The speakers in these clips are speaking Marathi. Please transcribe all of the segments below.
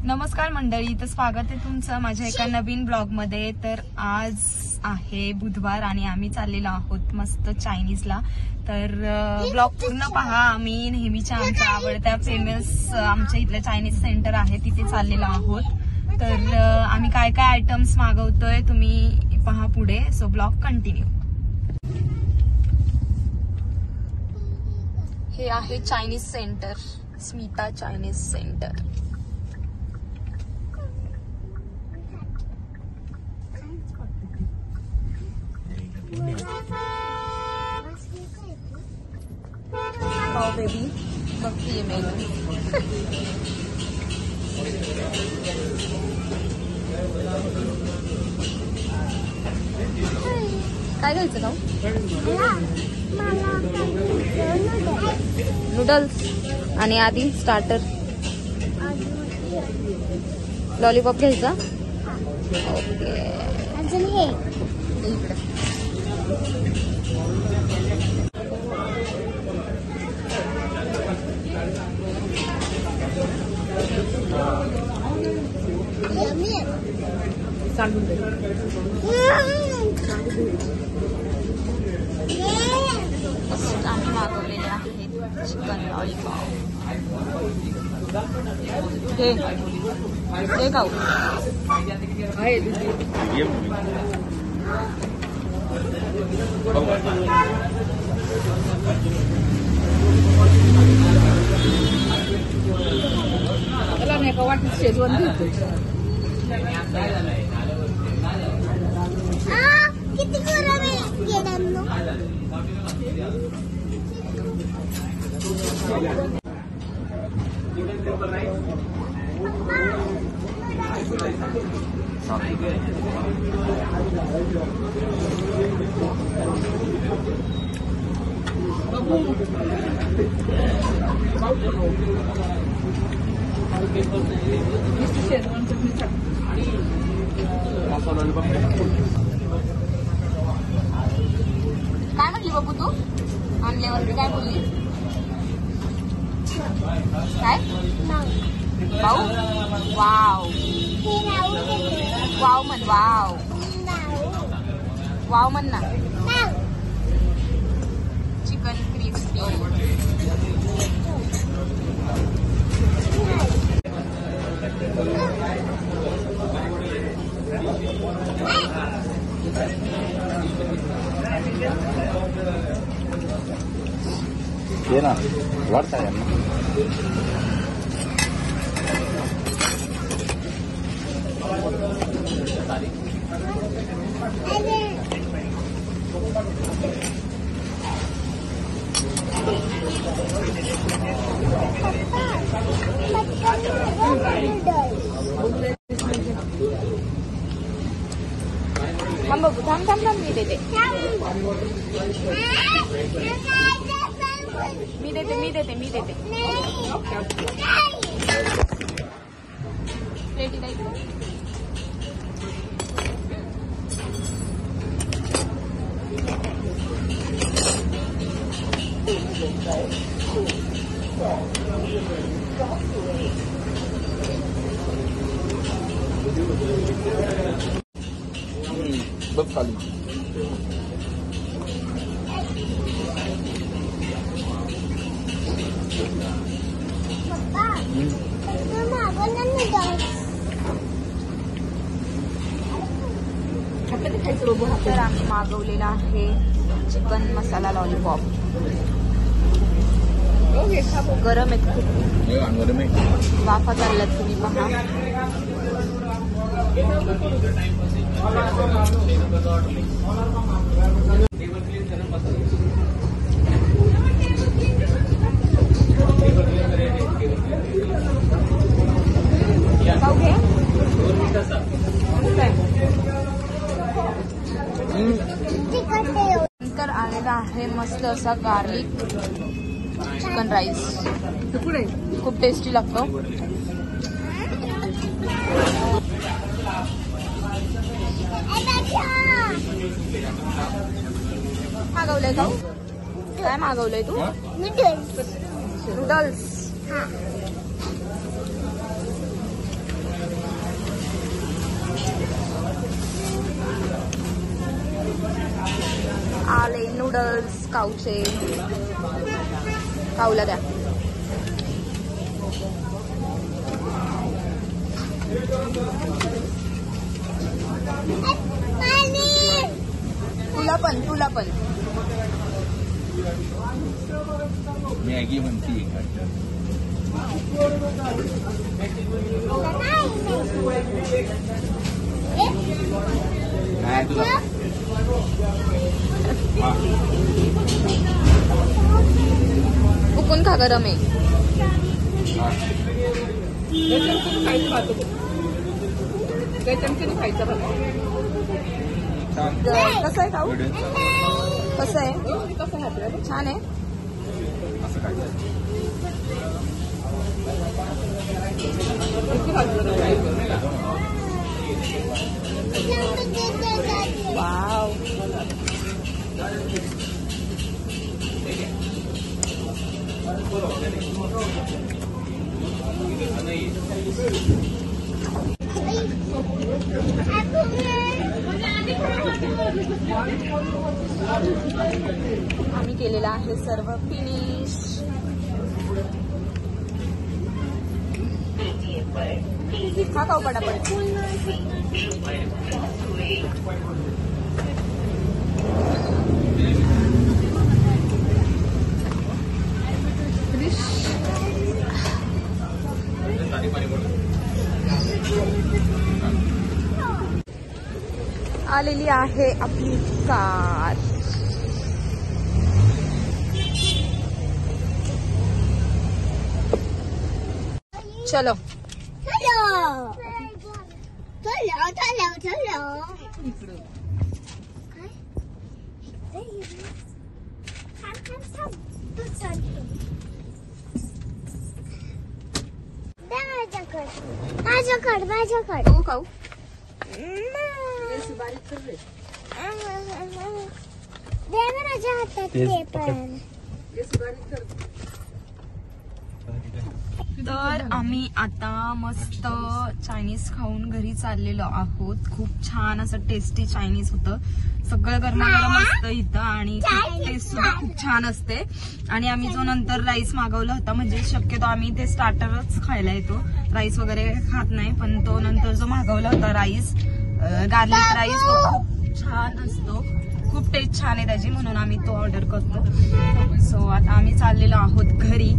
नमस्कार मंडळी, तर स्वागत आहे तुमचं माझ्या एका नवीन ब्लॉग मध्ये। तर आज आहे बुधवार आणि आम्ही चाललेलो आहोत मस्त चायनीजला। तर ब्लॉग पूर्ण पहा। आम्ही नेहमीच्या आमच्या आवडत्या फेमस आमच्या इथलं चायनीज सेंटर आहे तिथे चाललेलो आहोत। तर आम्ही काय काय आयटम्स मागवतोय तुम्ही पहा पुढे। So blog continue. हे आहे Chinese centre, Smita Chinese centre. Oh baby, बघतीये मेनू। काय घ्यायचं का? नूडल्स आणि आधी स्टार्टर लॉलीपॉप घ्यायचा। ओके, अजून हे आम्ही मागवलेले आहेत चिकन लॉलीपॉप। हे खाऊ त्याला मी एका वाटीत शेजवान घेतो। किती गरम आहे गेडांनो। काय म्हटली बाबू तू? आणल्यावरती काय बोलली? काय भाऊ? वाव वाव म्हण, वाव वाव म्हण ना। चिकन क्रिस्पी ये ना वाढता है ना। थांब बाबू, थांब थांब थांब, मी देते मी देते मी देते मी देते प्लेटी द्यायचं। बस खाली तर आम्ही मागवलेला आहे चिकन मसाला लॉलीपॉप। गरम आहेत खूप, वाफा चालल्यात तुम्ही पहा। नंतर आलेला आहे मस्त असा गार्लिक चिकन राईस, खूप टेस्टी लागतो। मागवलंय का? काय मागवलंय तू? नूडल्स। आले नूडल्स काऊचे. काऊला द्या. तुला पण मॅगी म्हणती. काय तुला उकून खा गरम आहे. कसं आहे खाऊ? कसं आहे? छान आहे. असं काय वाव. आम्ही केलेलं आहे सर्व फिनिश. खा खाऊ पटापट. आलेली आहे आपली कार. चलो माझ्याकडे हो खाऊ. तर आम्ही आता मस्त चायनीज खाऊन घरी चाललेलो आहोत. खूप छान असं टेस्टी चायनीज होतं. सगळं गरमागरम असतं इथं आणि टेस्ट सुद्धा खूप छान असते. आणि आम्ही जो नंतर राईस मागवला होता, म्हणजे शक्यतो आम्ही ते स्टार्टरच खायला येतो, राईस वगैरे खात नाही, पण तो नंतर जो मागवला होता राईस, गार्लिक राईस, तो खूप छान असतो. खूप टेस्ट छान आहे त्याची, म्हणून आम्ही तो ऑर्डर करतो. सो आता आम्ही चाललेलो आहोत घरी.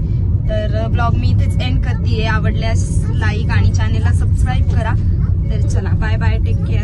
तर ब्लॉग मी इथेच एंड करते. आवडल्यास लाईक आणि चॅनेलला सबस्क्राईब करा. तर चला, बाय बाय, टेक केअर.